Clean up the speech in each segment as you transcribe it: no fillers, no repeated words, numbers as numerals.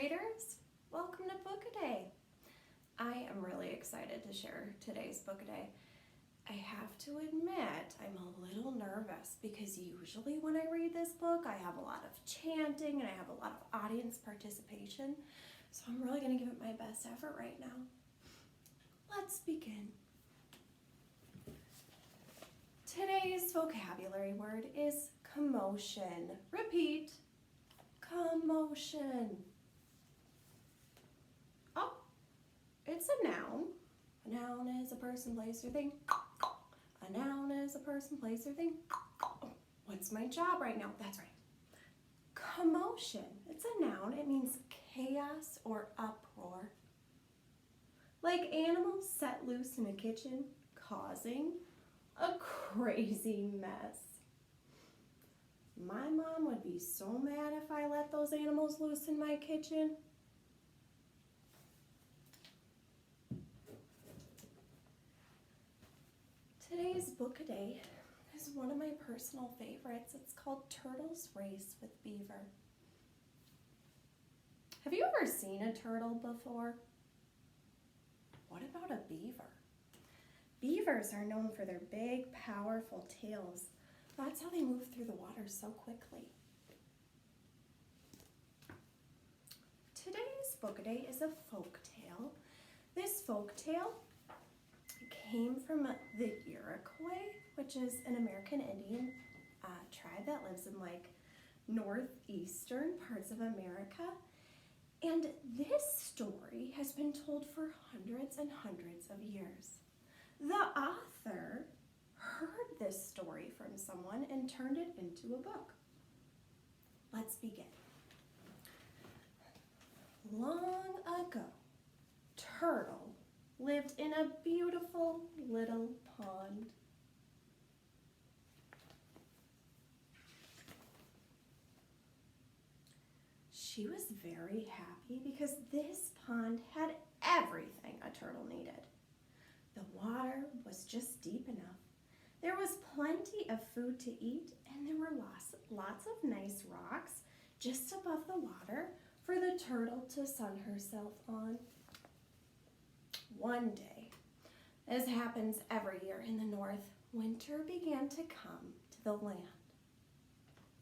readers, welcome to Book a Day. I am really excited to share today's Book a Day. I have to admit I'm a little nervous because usually when I read this book I have a lot of chanting and I have a lot of audience participation, so I'm really going to give it my best effort right now. Let's begin. Today's vocabulary word is commotion. Repeat. Commotion. Oh, it's a noun. A noun is a person, place, or thing. A noun is a person, place, or thing. What's my job right now? That's right. Commotion. It's a noun. It means chaos or uproar. Like animals set loose in a kitchen, causing a crazy mess. My mom would be so mad if I let those animals loose in my kitchen. Today's Book a Day is one of my personal favorites. It's called Turtle's Race with Beaver. Have you ever seen a turtle before? What about a beaver? Beavers are known for their big, powerful tails. That's how they move through the water so quickly. Today's Book a Day is a folk tale. This folk tale came from the Iroquois, which is an American Indian tribe that lives in northeastern parts of America. And this story has been told for hundreds and hundreds of years. The author heard this story from someone and turned it into a book. Let's begin. Long ago, Turtle lived in a beautiful little pond. She was very happy because this pond had everything a turtle needed. The water was just deep enough. There was plenty of food to eat, and there were lots of nice rocks just above the water for the turtle to sun herself on. One day, as happens every year in the north, winter began to come to the land.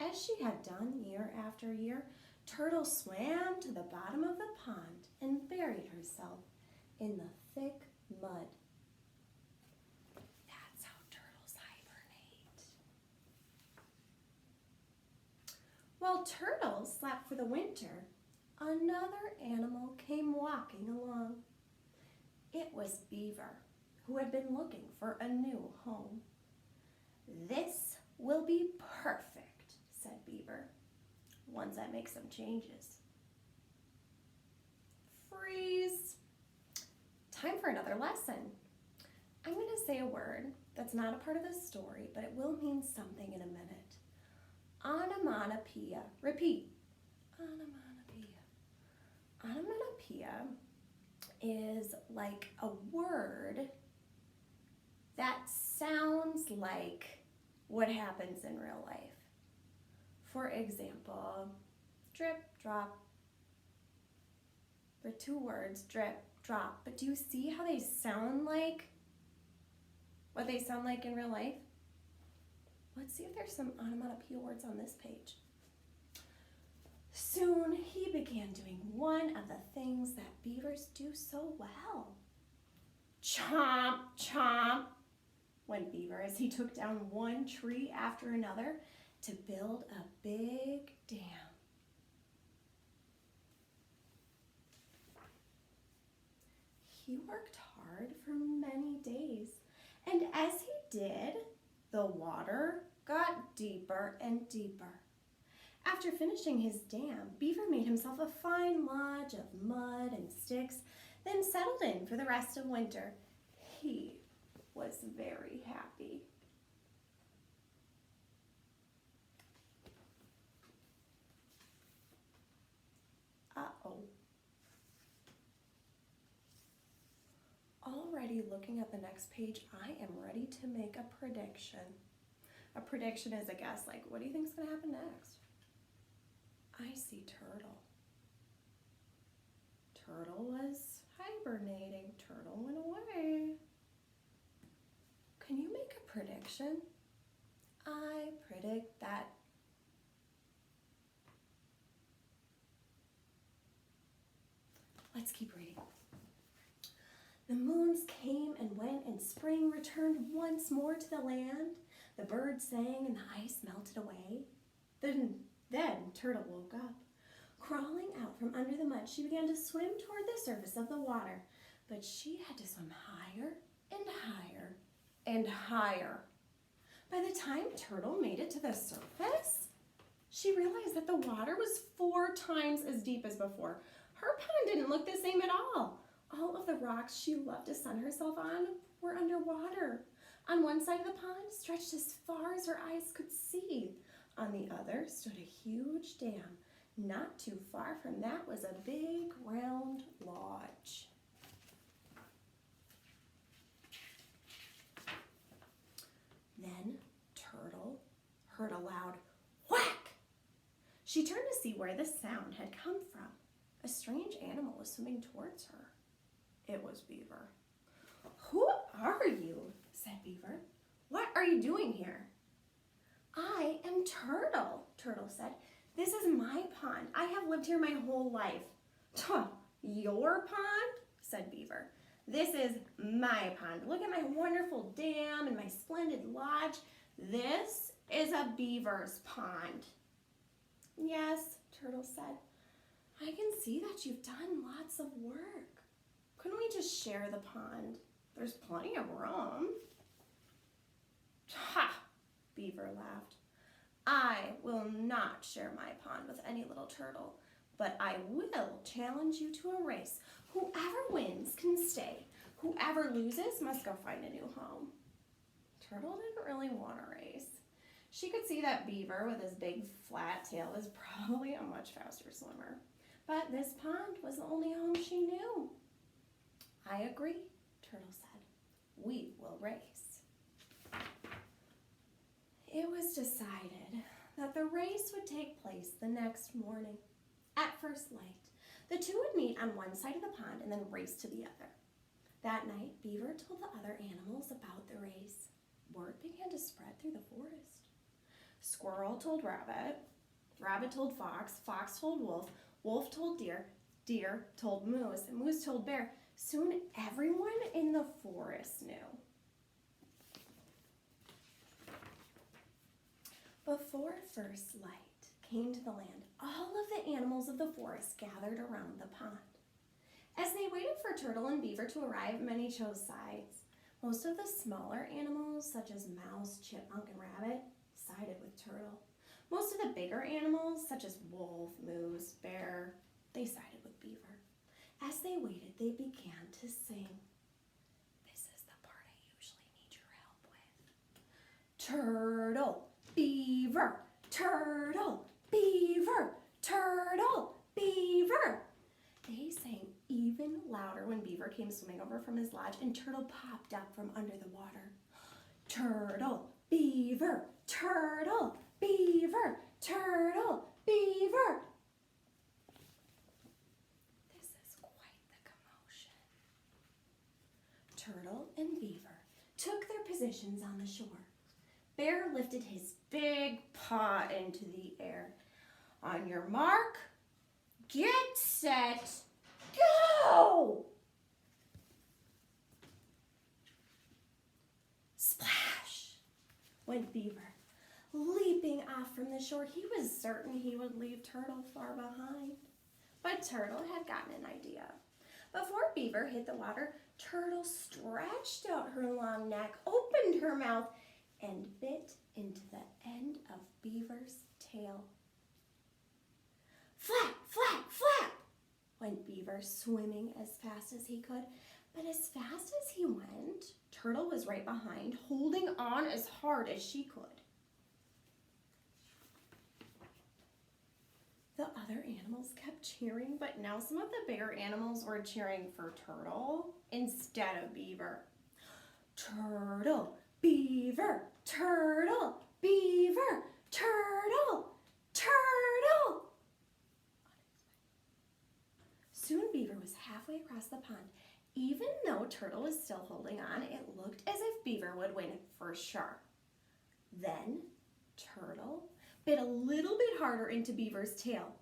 As she had done year after year, Turtle swam to the bottom of the pond and buried herself in the thick mud. That's how turtles hibernate. While Turtle slept for the winter, another animal came walking along. It was Beaver, who had been looking for a new home. "This will be perfect," said Beaver, once I make some changes. Freeze! Time for another lesson. I'm going to say a word that's not a part of the story, but it will mean something in a minute. Onomatopoeia. Repeat. Onomatopoeia. Onomatopoeia is like a word that sounds like what happens in real life. For example, drip, drop. They're two words, drip, drop. But do you see how they sound like what they sound like in real life? Let's see if there's some onomatopoeia words on this page. Soon he began doing one of the things that beavers do so well. Chomp, chomp, went Beaver as he took down one tree after another to build a big dam. He worked hard for many days, and as he did, the water got deeper and deeper. After finishing his dam, Beaver made himself a fine lodge of mud and sticks, then settled in for the rest of winter. He was very happy. Uh-oh. Already looking at the next page, I am ready to make a prediction. A prediction is a guess, like, what do you think is going to happen next? I see Turtle. action? I predict that let's keep reading. The moons came and went, and spring returned once more to the land. The birds sang, and the ice melted away. Then Turtle woke up. Crawling out from under the mud, she began to swim toward the surface of the water. But she had to swim higher and higher and higher. By the time Turtle made it to the surface, she realized that the water was 4 times as deep as before. Her pond didn't look the same at all. All of the rocks she loved to sun herself on were underwater. On one side of the pond stretched as far as her eyes could see. On the other stood a huge dam. Not too far from that was a big round lodge. Then Turtle heard a loud whack. She turned to see where the sound had come from. A strange animal was swimming towards her. It was Beaver. "Who are you?" said Beaver. "What are you doing here?" "I am Turtle," Turtle said. "This is my pond. I have lived here my whole life." "Your pond?" said Beaver. "This is my pond. Look at my wonderful dam and my splendid lodge. This is a beaver's pond." "Yes," Turtle said. "I can see that you've done lots of work. Couldn't we just share the pond? There's plenty of room." "Ha!" Beaver laughed. "I will not share my pond with any little turtle, but I will challenge you to a race. Whoever wins can stay. Whoever loses must go find a new home." Turtle didn't really want a race. She could see that Beaver with his big flat tail was probably a much faster swimmer. But this pond was the only home she knew. "I agree," Turtle said. "We will race." It was decided that the race would take place the next morning. At first light, the two would meet on one side of the pond and then race to the other. That night, Beaver told the other animals about the race. Word began to spread through the forest. Squirrel told Rabbit, Rabbit told Fox, Fox told Wolf, Wolf told Deer, Deer told Moose, and Moose told Bear. Soon everyone in the forest knew. Before first light came to the land, all of the animals of the forest gathered around the pond. As they waited for Turtle and Beaver to arrive, many chose sides. Most of the smaller animals, such as Mouse, Chipmunk, and Rabbit, sided with Turtle. Most of the bigger animals, such as Wolf, Moose, Bear, they sided with Beaver. As they waited, they began to sing. This is the part I usually need your help with. Turtle, Beaver, Turtle, Beaver, Turtle, Beaver. They sang even louder when Beaver came swimming over from his lodge and Turtle popped up from under the water. Turtle, Beaver, Turtle, Beaver, Turtle, Beaver. This is quite the commotion. Turtle and Beaver took their positions on the shore. Bear lifted his big paw into the air. On your mark, get set, go! Splash went Beaver. Leaping off from the shore, he was certain he would leave Turtle far behind. But Turtle had gotten an idea. Before Beaver hit the water, Turtle stretched out her long neck, opened her mouth, and bit into the end of Beaver's tail. Flap, flap, flap, went Beaver, swimming as fast as he could. But as fast as he went, Turtle was right behind, holding on as hard as she could. The other animals kept cheering, but now some of the bigger animals were cheering for Turtle instead of Beaver. Turtle, Beaver, Turtle, Beaver, Turtle, Turtle. Soon Beaver was halfway across the pond. Even though Turtle was still holding on, it looked as if Beaver would win for sure. Then Turtle bit a little bit harder into Beaver's tail.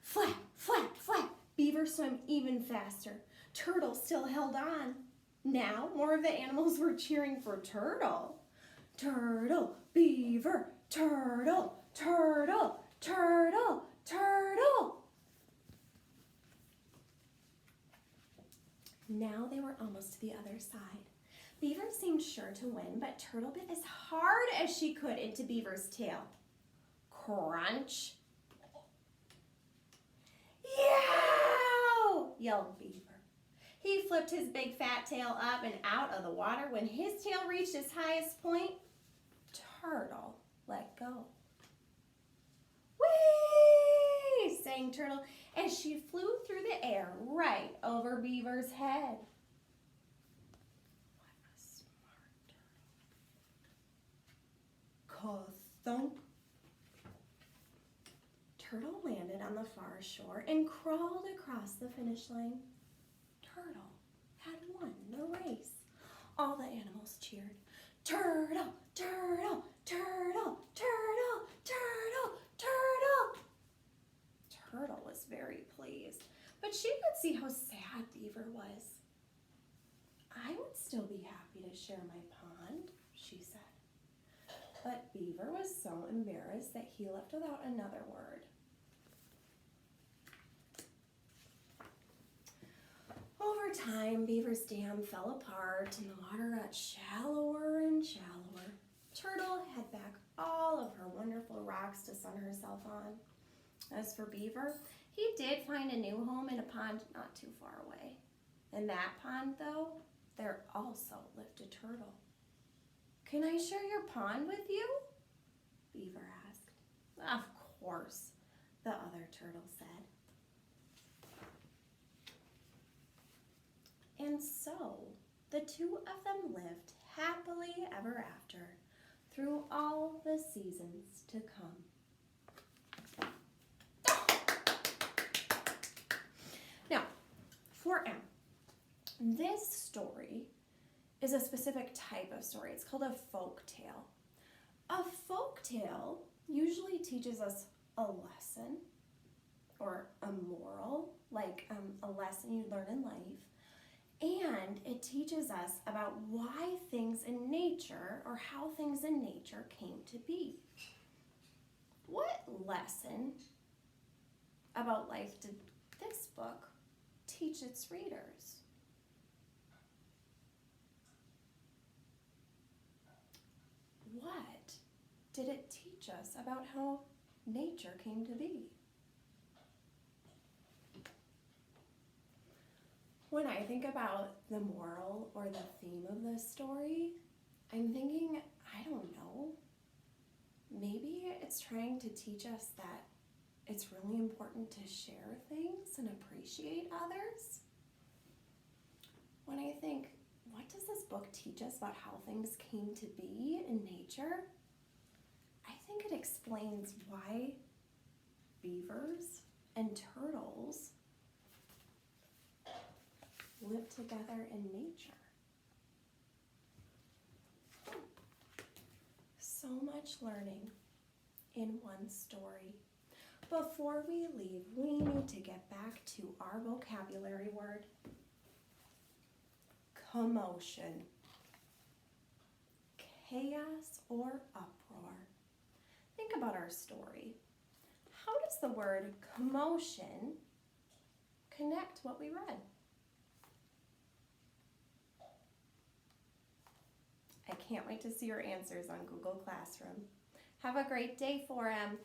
Flap, flap, flap. Beaver swam even faster. Turtle still held on. Now more of the animals were cheering for Turtle. Turtle, Beaver, Turtle, Turtle, Turtle, Turtle. Now they were almost to the other side. Beaver seemed sure to win, but Turtle bit as hard as she could into Beaver's tail. Crunch. Yow! Yelled Beaver. He flipped his big fat tail up and out of the water. When his tail reached its highest point, Turtle let go. Whee! Sang Turtle as she flew through the air right over Beaver's head. What a smart turtle. Ka-thunk. Turtle landed on the far shore and crawled across the finish line. Turtle had won the race. All the animals cheered. Turtle, turtle, turtle, turtle, turtle, turtle. Turtle was very pleased, but she could see how sad Beaver was. I would still be happy to share my pond, she said. But Beaver was so embarrassed that he left without another word. Over time, Beaver's dam fell apart and the water got shallower and shallower. Turtle had back all of her wonderful rocks to sun herself on. As for Beaver, he did find a new home in a pond not too far away. In that pond, though, there also lived a turtle. "Can I share your pond with you?" Beaver asked. "Of course," the other turtle said. And so the two of them lived happily ever after through all the seasons to come. Now, for M, this story is a specific type of story. It's called a folk tale. A folk tale usually teaches us a lesson or a moral, like a lesson you learn in life. And it teaches us about why things in nature or how things in nature came to be. What lesson about life did this book teach its readers? What did it teach us about how nature came to be? When I think about the moral or the theme of this story, I'm thinking, I don't know, maybe it's trying to teach us that it's really important to share things and appreciate others. When I think, what does this book teach us about how things came to be in nature? I think it explains why beavers and turtles live together in nature. So much learning in one story. Before we leave, we need to get back to our vocabulary word, commotion. Chaos or uproar. Think about our story. How does the word commotion connect what we read? I can't wait to see your answers on Google Classroom. Have a great day, 4M.